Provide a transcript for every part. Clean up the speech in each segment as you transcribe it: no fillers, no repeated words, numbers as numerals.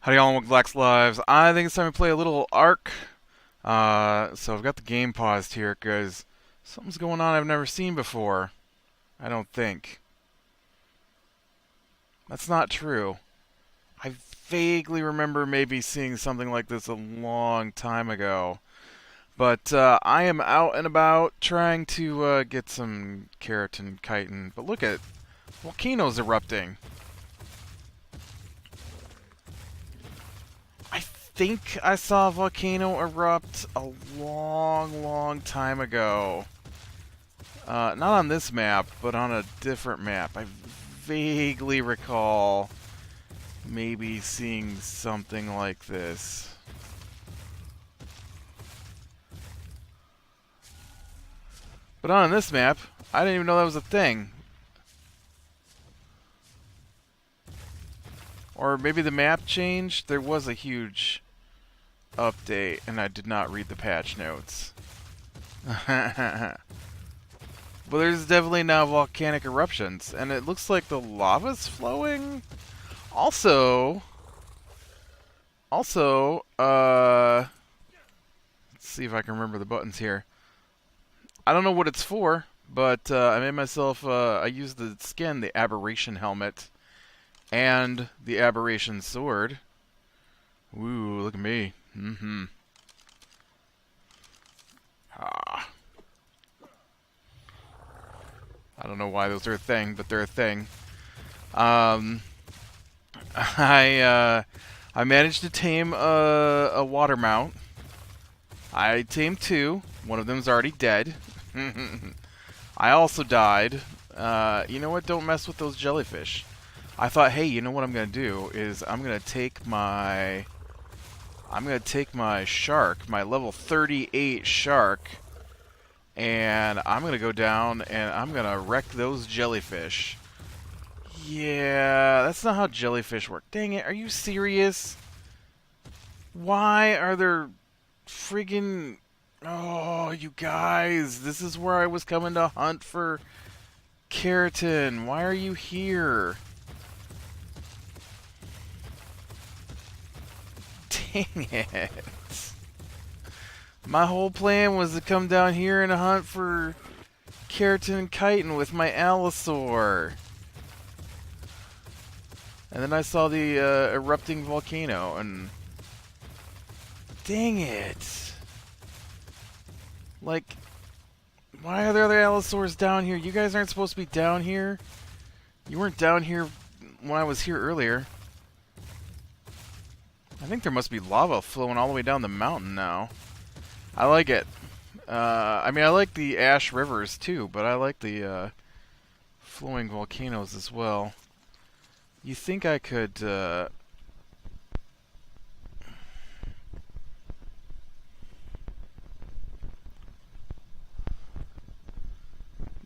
Howdy y'all, welcome to Black's Lives. I think it's time to play a little Ark. So I've got the game paused here because something's going on I've never seen before. I don't think. That's not true. I vaguely remember maybe seeing something like this a long time ago. But I am out and about trying to get some keratin chitin. But look at volcanoes erupting. I think I saw a volcano erupt a long time ago. Not on this map, but on a different map. I vaguely recall maybe seeing something like this. But on this map, I didn't even know that was a thing. Or maybe the map changed? There was a huge update, and I did not read the patch notes. Well, there's definitely now volcanic eruptions, and it looks like the lava's flowing. Also, let's see if I can remember the buttons here. I don't know what it's for, but I made myself, I used the skin, the aberration helmet, and the aberration sword. Ooh, look at me. Ah. I don't know why those are a thing, but they're a thing. I managed to tame a water mount. I tamed two. One of them's already dead. I also died. You know what? Don't mess with those jellyfish. I thought, hey, you know what I'm gonna do is I'm gonna take my shark, my level 38 shark, and I'm gonna go down and I'm gonna wreck those jellyfish. Yeah, that's not how jellyfish work. Dang it, are you serious? Why are there friggin... Oh, you guys, this is where I was coming to hunt for keratin. Why are you here? Dang it. My whole plan was to come down here and hunt for keratin and chitin with my allosaur. And then I saw the erupting volcano, and... Dang it. Like, why are there other allosaurs down here? You guys aren't supposed to be down here. You weren't down here when I was here earlier. I think there must be lava flowing all the way down the mountain now. I like it. I mean, I like the ash rivers too, but I like the flowing volcanoes as well. You think I could...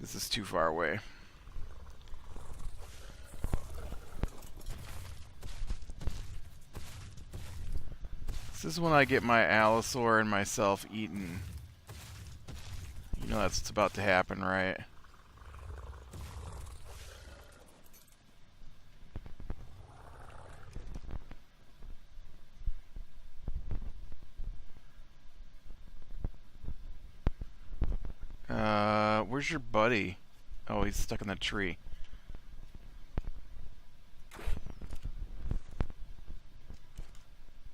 This is too far away. This is when I get my allosaur and myself eaten. You know that's what's about to happen, right? Where's your buddy? Oh, he's stuck in that tree.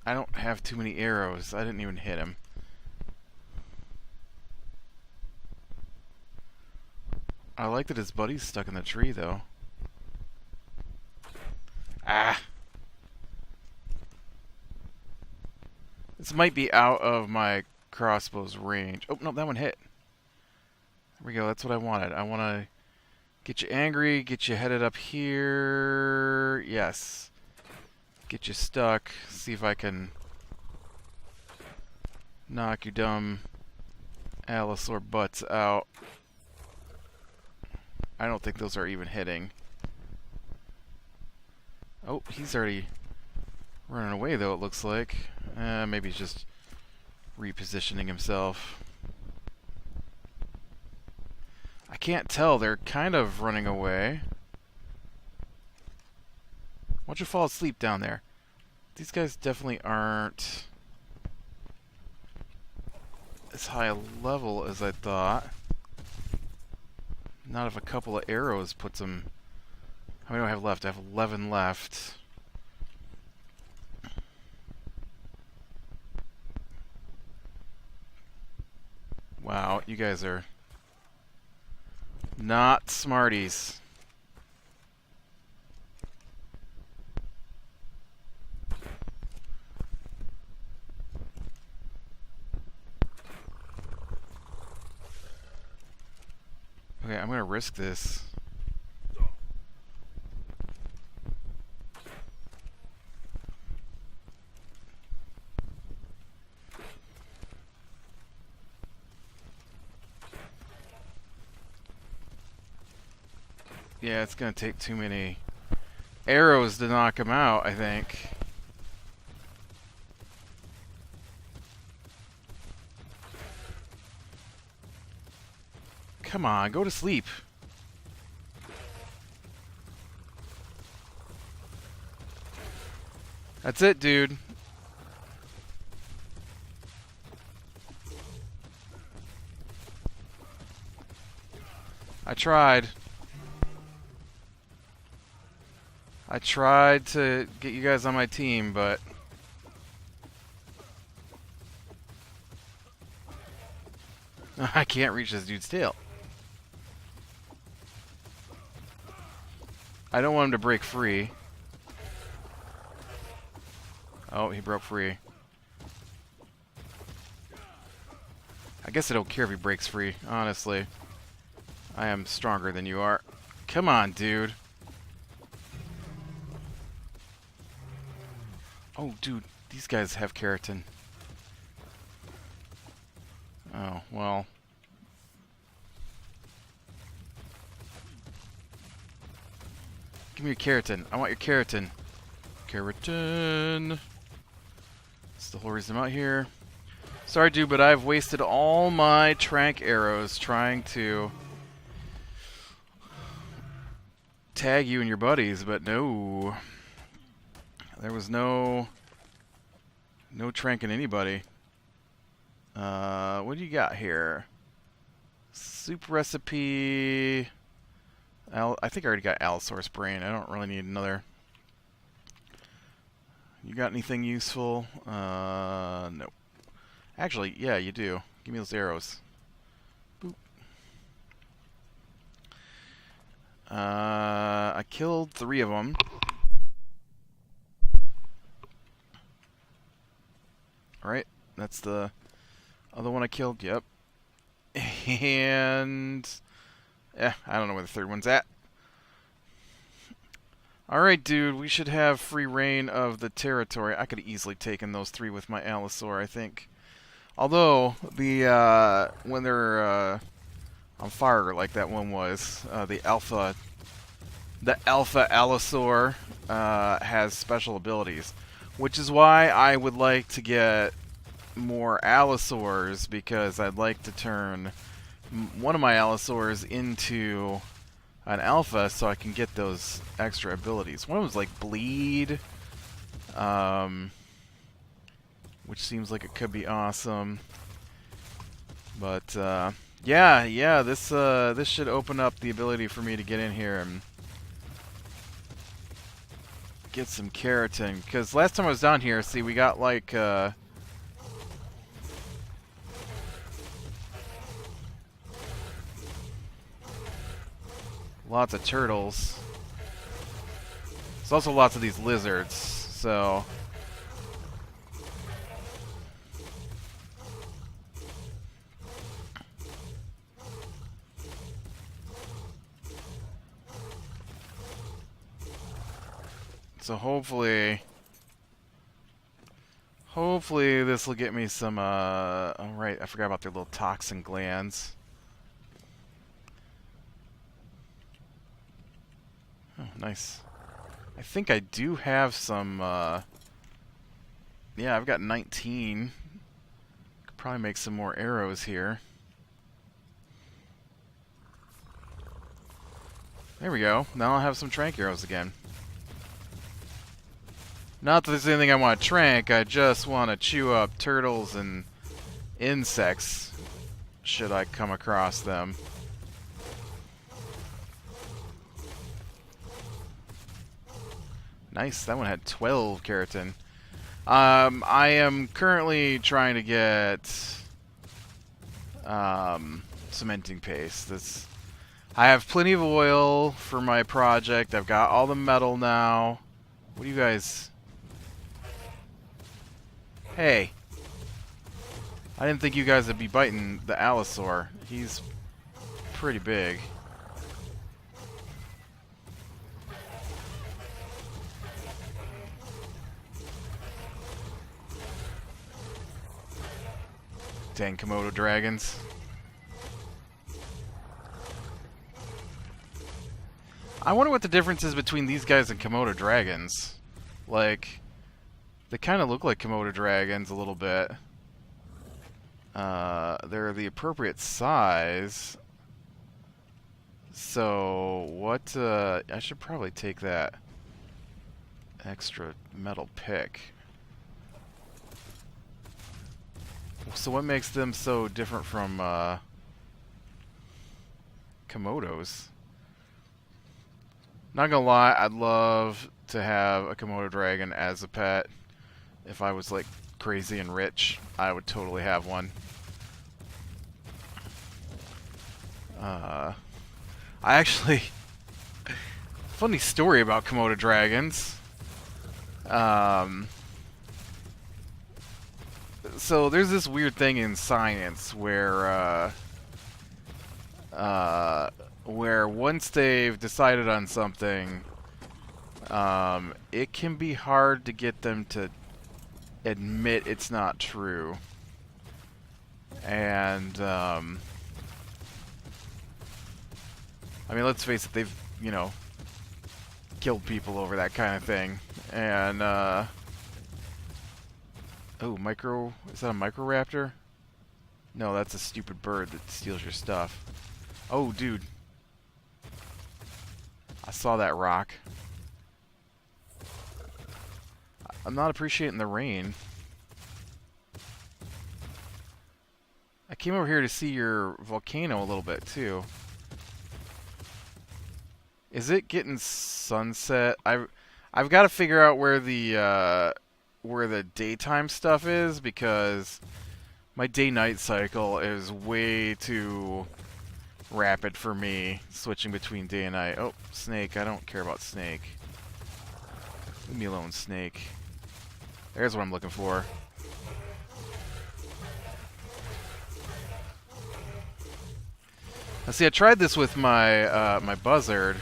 I don't have too many arrows. I didn't even hit him. I like that his buddy's stuck in the tree, though. Ah! This might be out of my crossbow's range. Oh, no, that one hit. There we go, that's what I wanted. I want to get you angry, get you headed up here. Yes. Get you stuck. See if I can knock your dumb allosaur butts out. I don't think those are even hitting. Oh, he's already running away, though, it looks like. Maybe he's just repositioning himself. I can't tell. They're kind of running away. Why don't you fall asleep down there? These guys definitely aren't as high a level as I thought. Not if a couple of arrows puts them... How many do I have left? I have 11 left. Wow, you guys are not smarties. Okay, I'm gonna risk this. Yeah, it's gonna take too many arrows to knock him out, I think. Come on, go to sleep. That's it, dude. I tried. I tried to get you guys on my team, but... I can't reach this dude's tail. I don't want him to break free. Oh, he broke free. I guess I don't care if he breaks free, honestly. I am stronger than you are. Come on, dude. Oh, dude, these guys have keratin. Oh, well. Give me your keratin. I want your keratin. Keratin. That's the whole reason I'm out here. Sorry, dude, but I've wasted all my trank arrows trying to tag you and your buddies, but no. There was no tranking anybody. What do you got here? Soup recipe. I think I already got allosaurus brain. I don't really need another. You got anything useful? Nope. Actually, yeah, you do. Give me those arrows. Boop. I killed 3 of them. Alright, that's the other one I killed. Yep. And... I don't know where the 3rd one's at. Alright, dude, we should have free reign of the territory. I could have easily taken those 3 with my allosaur, I think. Although, the, when they're, on fire like that one was, the alpha allosaur, has special abilities. Which is why I would like to get more allosaurs, because I'd like to turn one of my allosaurs into an alpha so I can get those extra abilities. One of them was like bleed, which seems like it could be awesome. But yeah, this should open up the ability for me to get in here and get some keratin. Because last time I was down here, see, we got like lots of turtles. There's also lots of these lizards, so... So hopefully this will get me some, oh right, I forgot about their little toxin glands. Oh, nice. I think I do have some, yeah, I've got 19. Could probably make some more arrows here. There we go. Now I'll have some trank arrows again. Not that there's anything I want to trank, I just want to chew up turtles and insects, should I come across them. Nice, that one had 12 keratin. I am currently trying to get cementing paste. I have plenty of oil for my project. I've got all the metal now. What do you guys... Hey. I didn't think you guys would be biting the allosaur. He's pretty big. Dang Komodo dragons. I wonder what the difference is between these guys and Komodo dragons. Like, they kind of look like Komodo dragons a little bit. They're the appropriate size. So, what, I should probably take that extra metal pick. So what makes them so different from, Komodos? Not gonna lie, I'd love to have a Komodo dragon as a pet. If I was, like, crazy and rich, I would totally have one. I actually... Funny story about Komodo dragons. So there's this weird thing in science where once they've decided on something, it can be hard to get them to admit it's not true. And, I mean, let's face it, they've, you know, killed people over that kind of thing. And, oh, is that a microraptor? No, that's a stupid bird that steals your stuff. Oh, dude. I saw that rock. I'm not appreciating the rain. I came over here to see your volcano a little bit, too. Is it getting sunset? I've got to figure out where the daytime stuff is, because my day-night cycle is way too rapid for me, switching between day and night. Oh, snake. I don't care about snake. Leave me alone, snake. There's what I'm looking for. Now, see, I tried this with my my buzzard,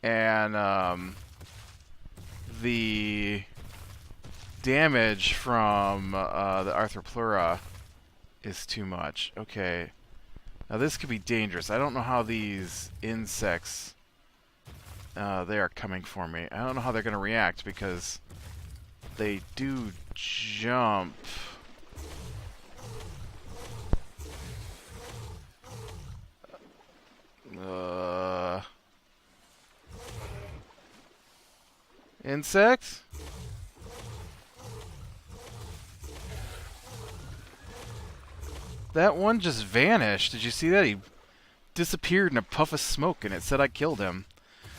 and the damage from the Arthropleura is too much. Okay, now this could be dangerous. I don't know how these insects they are coming for me. I don't know how they're going to react, because they do jump. Insect? That one just vanished. Did you see that? He disappeared in a puff of smoke, and it said I killed him.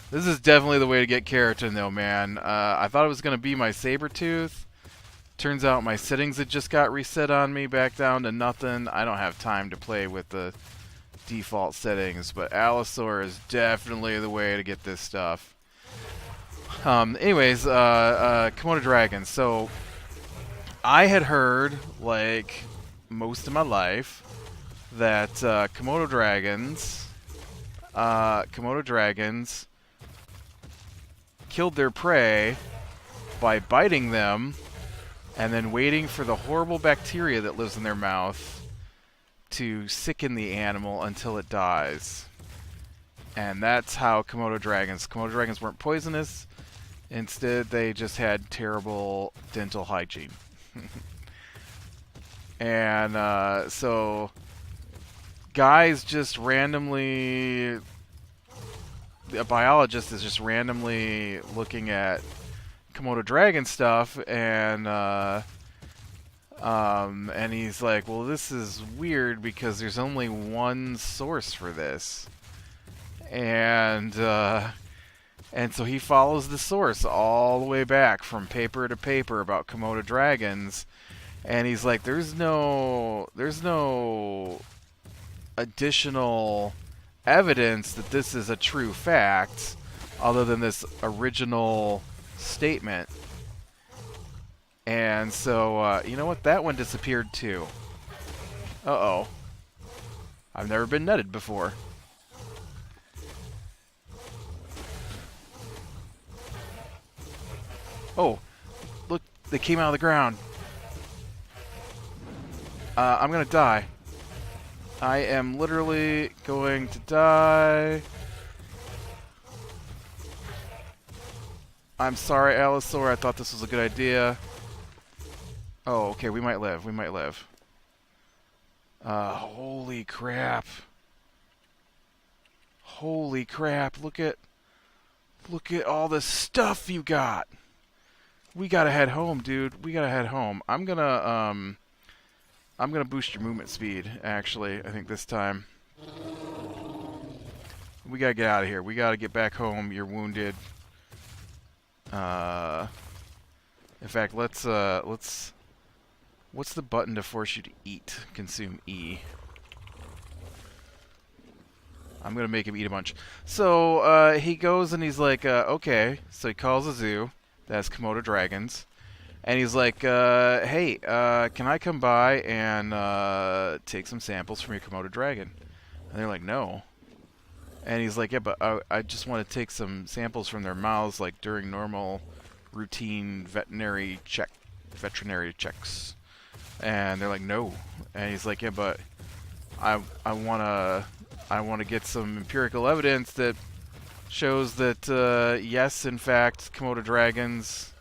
This is definitely the way to get keratin, though, man. I thought it was going to be my saber-tooth. Turns out my settings had just got reset on me, back down to nothing. I don't have time to play with the default settings, but allosaur is definitely the way to get this stuff. Anyways, Komodo dragons. So, I had heard, like, most of my life, that Komodo dragons killed their prey by biting them and then waiting for the horrible bacteria that lives in their mouth to sicken the animal until it dies. And that's how Komodo dragons weren't poisonous. Instead, they just had terrible dental hygiene. And so guys just randomly a biologist is just randomly looking at Komodo dragon stuff, and he's like, well, this is weird because there's only one source for this. And so he follows the source all the way back from paper to paper about Komodo dragons, and he's like, there's no additional evidence that this is a true fact other than this original statement. And so, you know what? That one disappeared too. Uh-oh. I've never been netted before. Oh, look, they came out of the ground. I'm gonna die. I am literally going to die. I'm sorry, Allosaur. I thought this was a good idea. Oh, okay, we might live. We might live. Holy crap. Holy crap. Look at all the stuff you got. We gotta head home, dude. We gotta head home. I'm gonna boost your movement speed, actually, I think this time. We gotta get out of here. We gotta get back home. You're wounded. In fact, let's what's the button to force you to eat? Consume E. I'm gonna make him eat a bunch. So, he goes and he's like, okay. So he calls a zoo that has Komodo dragons. And he's like, hey, can I come by and take some samples from your Komodo dragon? And they're like, no. And he's like, yeah, but I just want to take some samples from their mouths, like during normal, routine veterinary checks. And they're like, no. And he's like, yeah, but I wanna get some empirical evidence that shows that yes, in fact, Komodo dragons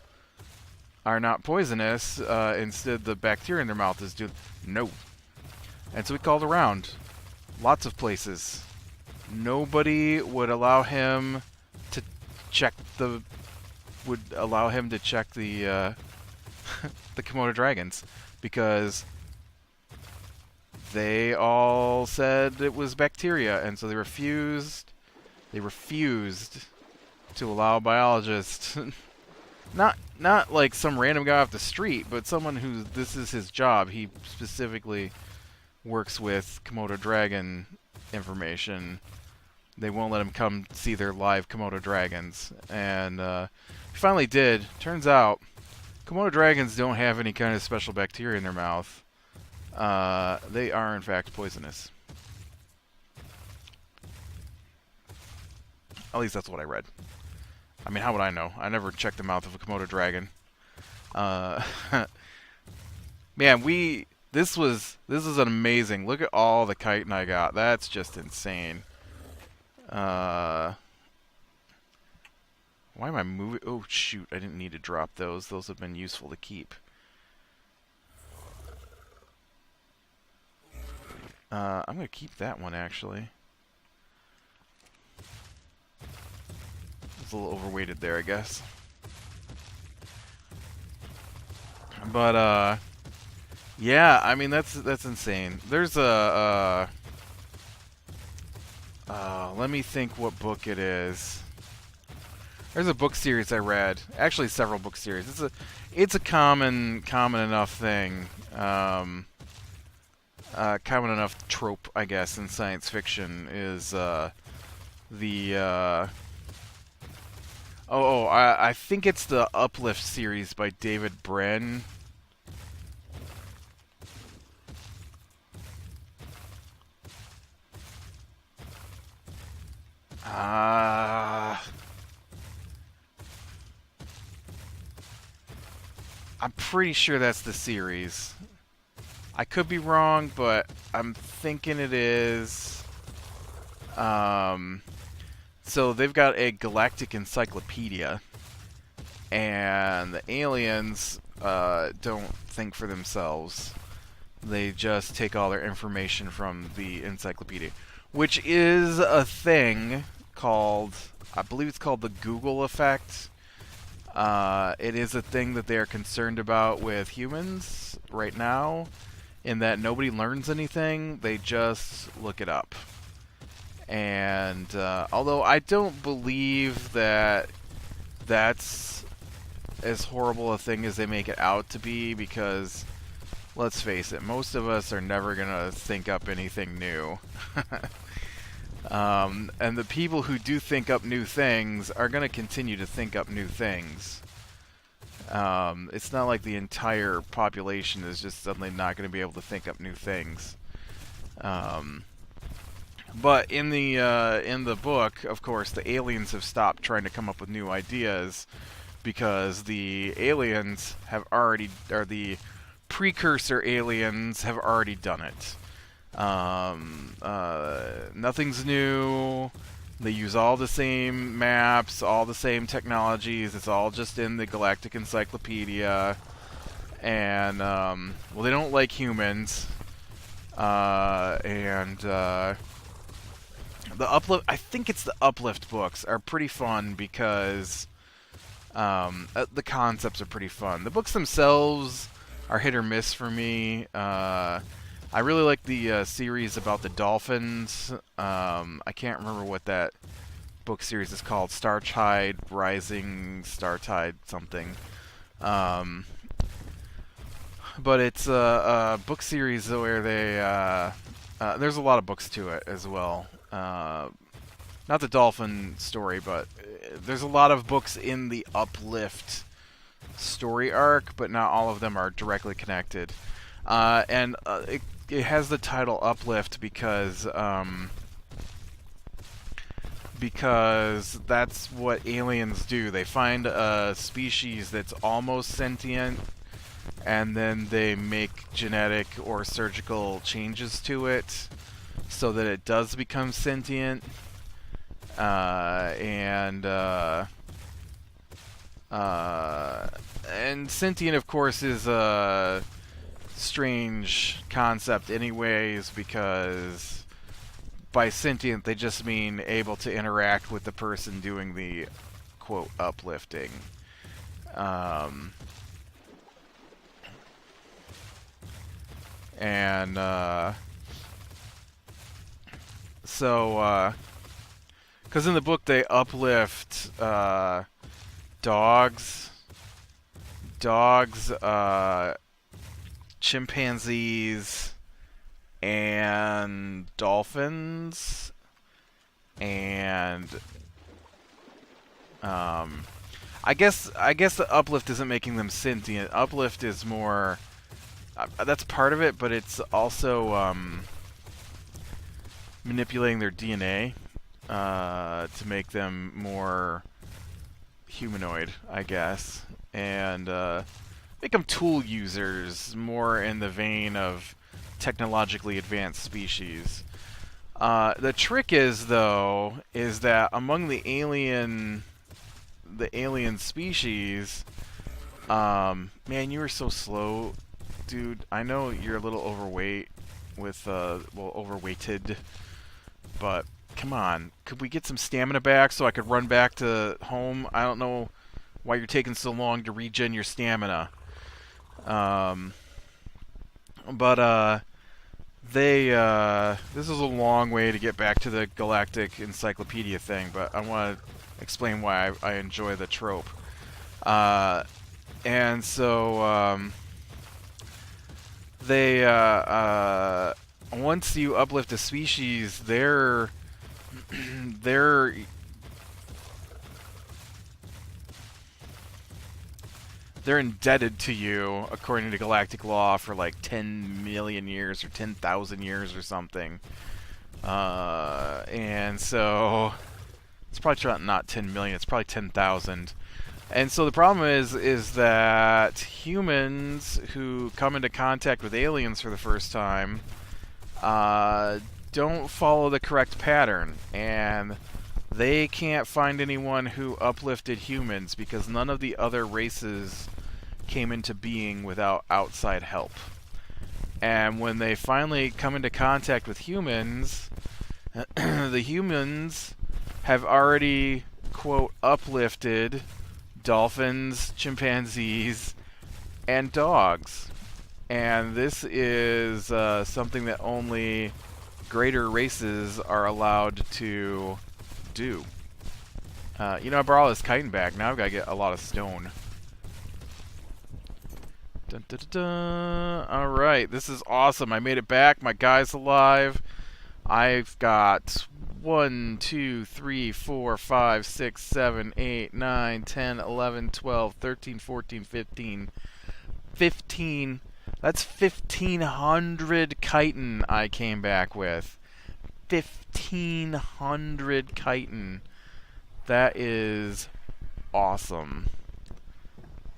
are not poisonous. Instead, the bacteria in their mouth is doing no. And so we called around, lots of places. Nobody would allow him to check the the Komodo dragons because they all said it was bacteria, and so they refused to allow biologists not like some random guy off the street, but someone who this is his job. He specifically works with Komodo dragon information. They won't let him come see their live Komodo dragons. And he finally did. Turns out Komodo dragons don't have any kind of special bacteria in their mouth. They are, in fact, poisonous. At least that's what I read. I mean, how would I know? I never checked the mouth of a Komodo dragon. Man, this is amazing. Look at all the chitin I got. That's just insane. Why am I moving? Oh, shoot. I didn't need to drop those. Those have been useful to keep. I'm going to keep that one, actually. It's a little overweighted there, I guess. But, yeah, I mean, that's insane. There's a, let me think what book it is. There's a book series I read. Actually, several book series. It's a common enough thing. Common enough trope, I guess, in science fiction is, I think it's the Uplift series by David Bren. I'm pretty sure that's the series. I could be wrong, but I'm thinking it is. So they've got a galactic encyclopedia, and the aliens don't think for themselves. They just take all their information from the encyclopedia, which is a thing called, I believe it's called the Google effect. It is a thing that they are concerned about with humans right now, in that nobody learns anything, they just look it up. And although I don't believe that that's as horrible a thing as they make it out to be, because let's face it, most of us are never going to think up anything new. And the people who do think up new things are going to continue to think up new things. It's not like the entire population is just suddenly not going to be able to think up new things. But in the book, of course, the aliens have stopped trying to come up with new ideas, because the aliens have already, or the precursor aliens have already done it. Nothing's new. They use all the same maps, all the same technologies. It's all just in the Galactic Encyclopedia. And, well, they don't like humans. The Uplift, I think it's the Uplift books, are pretty fun because the concepts are pretty fun. The books themselves are hit or miss for me. I really like the series about the dolphins. I can't remember what that book series is called. Startide Rising, Startide something. But it's a book series where they... there's a lot of books to it as well. Not the dolphin story, but there's a lot of books in the Uplift story arc, but not all of them are directly connected. It has the title Uplift because that's what aliens do. They find a species that's almost sentient, and then they make genetic or surgical changes to it so that it does become sentient. And sentient, of course, is a strange concept anyways, because by sentient they just mean able to interact with the person doing the, quote, uplifting. Because in the book they uplift dogs, chimpanzees, and dolphins, and I guess the uplift isn't making them sentient. Uplift is more that's part of it, but it's also manipulating their DNA to make them more humanoid, I guess, and make them tool users, more in the vein of technologically advanced species. The trick is, though, is that among the alien species, man, you were so slow, dude. I know you're a little overweight overweighted, but come on, could we get some stamina back so I could run back to home? I don't know why you're taking so long to regen your stamina. This is a long way to get back to the Galactic Encyclopedia thing, but I want to explain why I enjoy the trope. Once you uplift a species, they're indebted to you, according to galactic law, for like 10 million years or 10,000 years or something. And so it's probably not 10 million, it's probably 10,000. And so the problem is that humans who come into contact with aliens for the first time don't follow the correct pattern, and they can't find anyone who uplifted humans because none of the other races came into being without outside help. And when they finally come into contact with humans, the humans have already, quote, uplifted dolphins, chimpanzees, and dogs. And this is something that only greater races are allowed to do. You know, I brought all this chitin back. Now I've got to get a lot of stone. Dun, dun, dun, dun. All right, this is awesome. I made it back. My guy's alive. I've got 1, 2, 3, 4, 5, 6, 7, 8, 9, 10, 11, 12, 13, 14, 15. 15. That's 1,500 chitin I came back with. 1,500 chitin. That is awesome.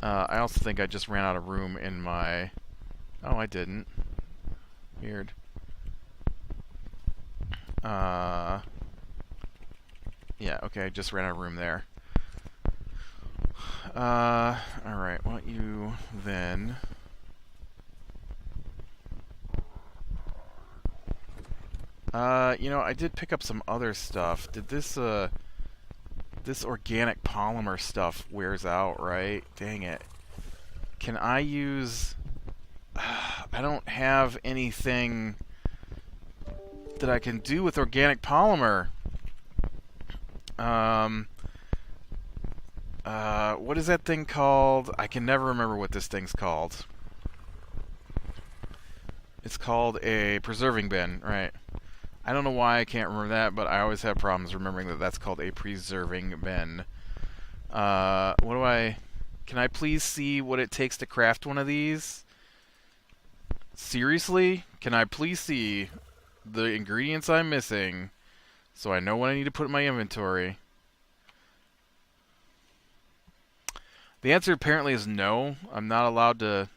I also think I just ran out of room in my... Oh, I didn't. Weird. Yeah, okay, I just ran out of room there. Alright, why don't you then... you know, I did pick up some other stuff. Did this, this organic polymer stuff wears out, right? Dang it. Can I use... I don't have anything that I can do with organic polymer. What is that thing called? I can never remember what this thing's called. It's called a preserving bin, right? I don't know why I can't remember that, but I always have problems remembering that that's called a preserving bin. What do I... Can I please see what it takes to craft one of these? Seriously? Can I please see the ingredients I'm missing so I know what I need to put in my inventory? The answer apparently is no. I'm not allowed to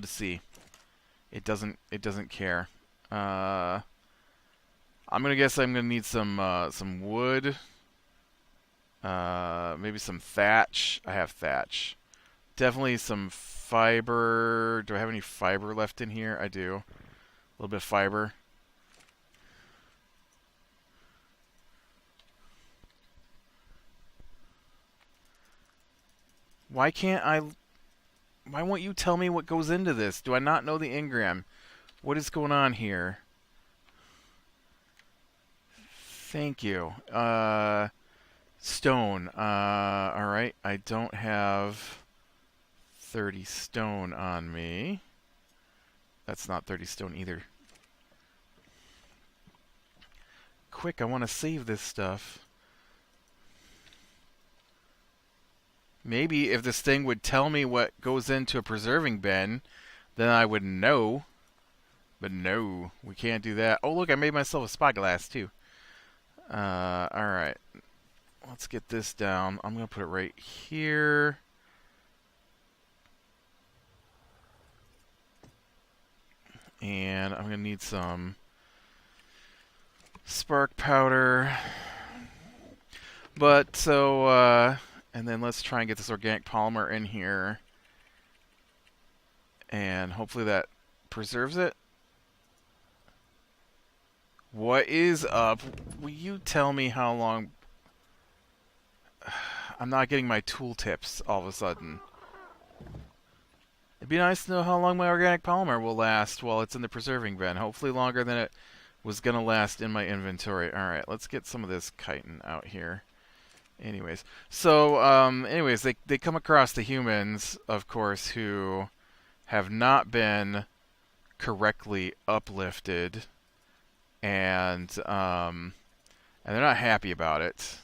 see. It doesn't care. I'm gonna guess I'm gonna need some wood. Maybe some thatch. I have thatch. Definitely some fiber. Do I have any fiber left in here? I do. A little bit of fiber. Why can't I... Why won't you tell me what goes into this? Do I not know the engram? What is going on here? Thank you. Stone. Alright. I don't have 30 stone on me. That's not 30 stone either. Quick, I want to save this stuff. Maybe if this thing would tell me what goes into a preserving bin, then I would know. But no, we can't do that. Oh, look, I made myself a spyglass, too. Alright. Let's get this down. I'm going to put it right here. And I'm going to need some spark powder. But, so, and then let's try and get this organic polymer in here. And hopefully that preserves it. What is up? Will you tell me how long... I'm not getting my tooltips all of a sudden. It'd be nice to know how long my organic polymer will last while it's in the preserving bin. Hopefully longer than it was going to last in my inventory. Alright, let's get some of this chitin out here. Anyways, so, they come across the humans, of course, who have not been correctly uplifted, and they're not happy about it.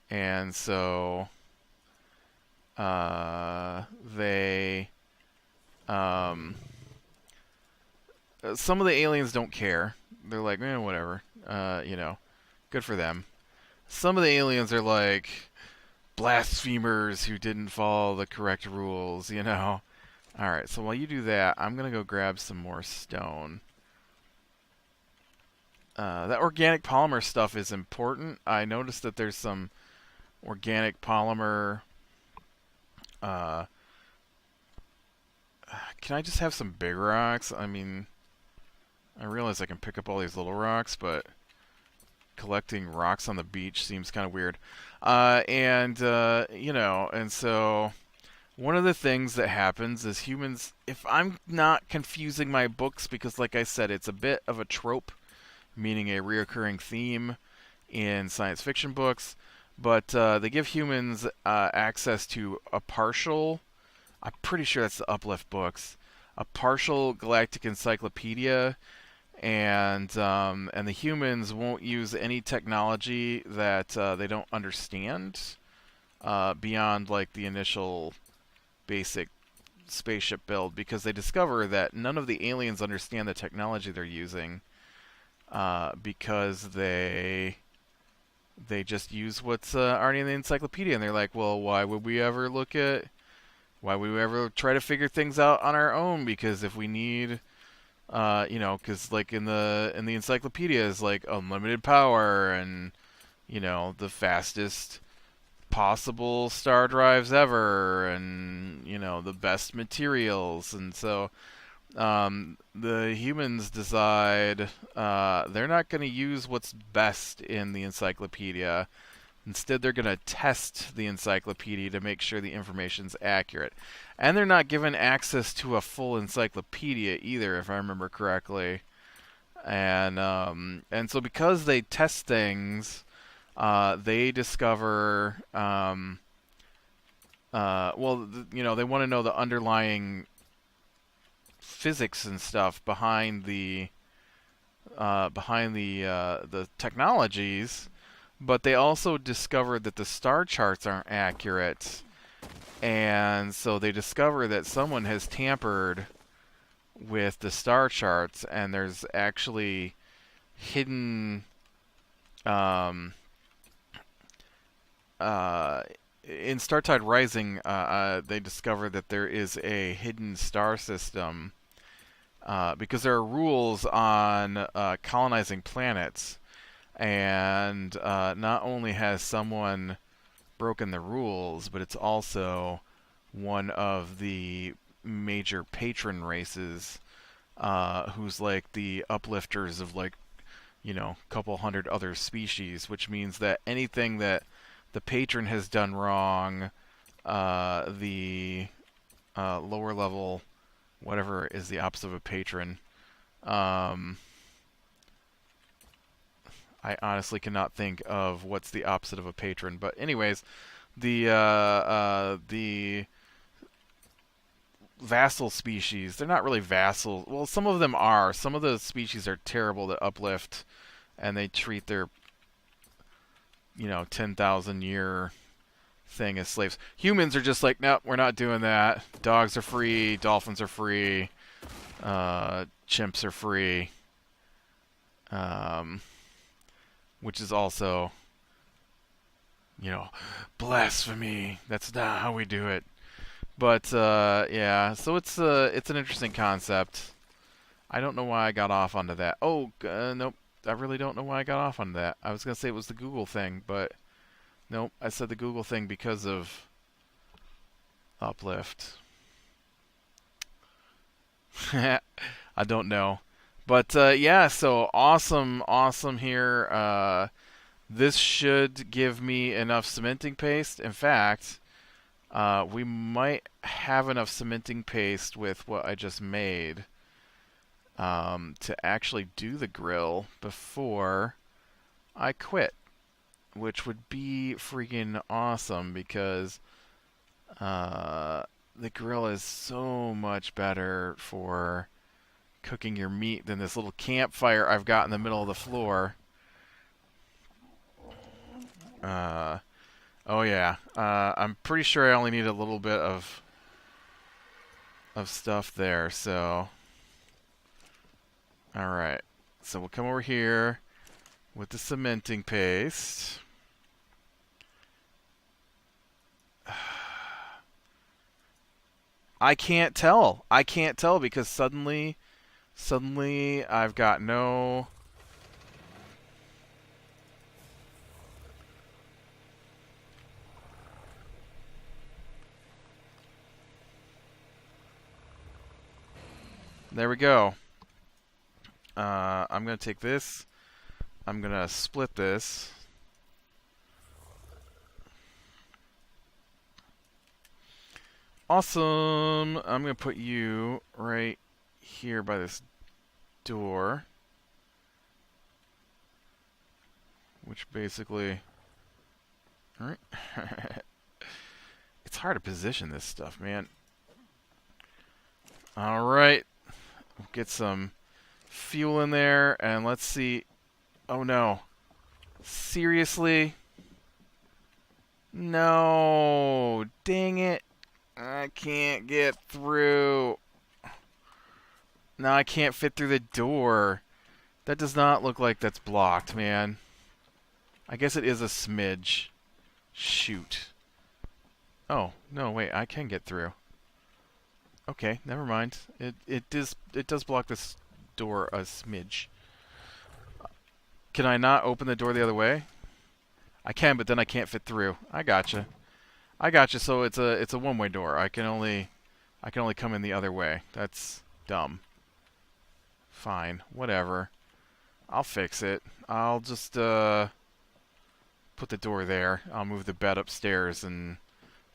And so, they, some of the aliens don't care. They're like, whatever, you know, good for them. Some of the aliens are like blasphemers who didn't follow the correct rules, you know. Alright, so while you do that, I'm going to go grab some more stone. That organic polymer stuff is important. I noticed that there's some organic polymer... can I just have some big rocks? I mean, I realize I can pick up all these little rocks, but... collecting rocks on the beach seems kind of weird. You know, and so one of the things that happens is humans, if I'm not confusing my books, because like I said, it's a bit of a trope, meaning a reoccurring theme in science fiction books, but they give humans access to a partial, I'm pretty sure that's the Uplift books, a partial galactic encyclopedia, and the humans won't use any technology that they don't understand beyond like the initial basic spaceship build, because they discover that none of the aliens understand the technology they're using because they just use what's already in the encyclopedia, and they're like, well, why would we ever try to figure things out on our own? Because if we need you know, because like in the encyclopedia is like unlimited power and you know the fastest possible star drives ever, and you know the best materials, and so the humans decide they're not going to use what's best in the encyclopedia. Instead, they're going to test the encyclopedia to make sure the information's accurate. And they're not given access to a full encyclopedia either, if I remember correctly. And so because they test things, they discover, you know, they want to know the underlying physics and stuff behind the technologies, but they also discovered that the star charts aren't accurate, and so they discover that someone has tampered with the star charts, and there's actually hidden in Startide Rising, they discover that there is a hidden star system because there are rules on colonizing planets, and not only has someone broken the rules, but it's also one of the major patron races who's like the uplifters of like, you know, a couple hundred other species, which means that anything that the patron has done wrong, the lower level, whatever is the opposite of a patron, I honestly cannot think of what's the opposite of a patron. But anyways, the vassal species, they're not really vassals. Well, some of them are. Some of the species are terrible to uplift, and they treat their, you know, 10,000 year thing as slaves. Humans are just like, nope, we're not doing that. Dogs are free, dolphins are free, chimps are free, which is also, you know, blasphemy. That's not how we do it. But yeah, so it's an interesting concept. I don't know why I got off onto that. Oh, nope. I really don't know why I got off on that. I was going to say it was the Google thing, but nope. I said the Google thing because of Uplift. I don't know. But yeah, so awesome here. This should give me enough cementing paste. In fact, we might have enough cementing paste with what I just made to actually do the grill before I quit, which would be freaking awesome because the grill is so much better for cooking your meat than this little campfire I've got in the middle of the floor. Oh yeah, I'm pretty sure I only need a little bit of stuff there, so alright. So we'll come over here with the cementing paste. I can't tell. I can't tell because suddenly I've got no... There we go. I'm going to take this, I'm going to split this. Awesome. I'm going to put you right here by this door. Which basically... Alright. It's hard to position this stuff, man. Alright. We'll get some fuel in there, and let's see... Oh no. Seriously? No. Dang it. I can't get through. No, I can't fit through the door. That does not look like that's blocked, man. I guess it is a smidge. Shoot. Oh, no, wait, I can get through. Okay, never mind. It does block this door a smidge. Can I not open the door the other way? I can, but then I can't fit through. I gotcha. I gotcha. So it's a one-way door. I can only come in the other way. That's dumb. Fine, whatever. I'll fix it. I'll just put the door there. I'll move the bed upstairs and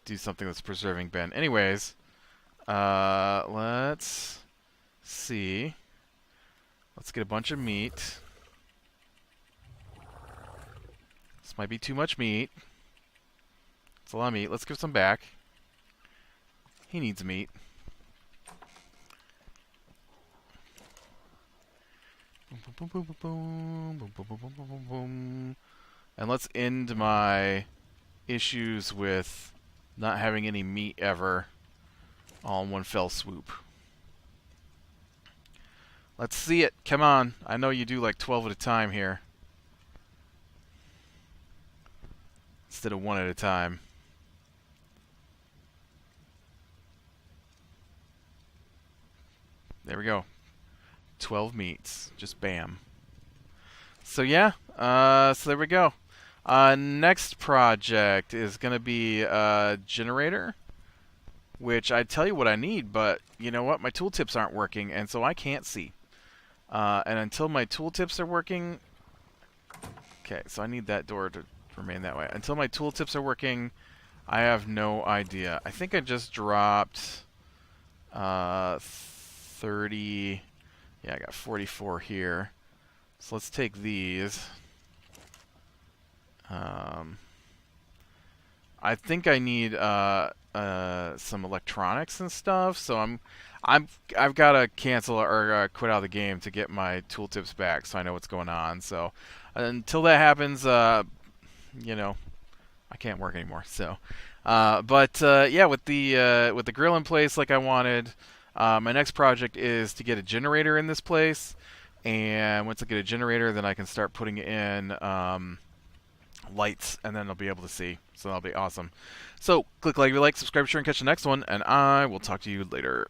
do something that's preserving Ben. Anyways, let's see. Let's get a bunch of meat. This might be too much meat. It's a lot of meat. Let's give some back. He needs meat. Boom, boom, boom, boom, boom, boom, boom, boom, boom, boom, boom. And let's end my issues with not having any meat ever all in one fell swoop. Let's see it. Come on. I know you do like 12 at a time here. Instead of one at a time. There we go. 12 meats. Just bam. So yeah, so there we go. Next project is going to be a generator, which I tell you what I need, but you know what? My tooltips aren't working, and so I can't see. And until my tooltips are working... Okay, so I need that door to remain that way. Until my tooltips are working, I have no idea. I think I just dropped 30... Yeah, I got 44 here. So let's take these. I think I need some electronics and stuff, so I've got to cancel or quit out of the game to get my tooltips back, so I know what's going on. So until that happens, you know, I can't work anymore. So, yeah, with the grill in place like I wanted, my next project is to get a generator in this place. And once I get a generator, then I can start putting in lights, and then I'll be able to see. So that'll be awesome. So click like if you like, subscribe, share, and catch the next one. And I will talk to you later.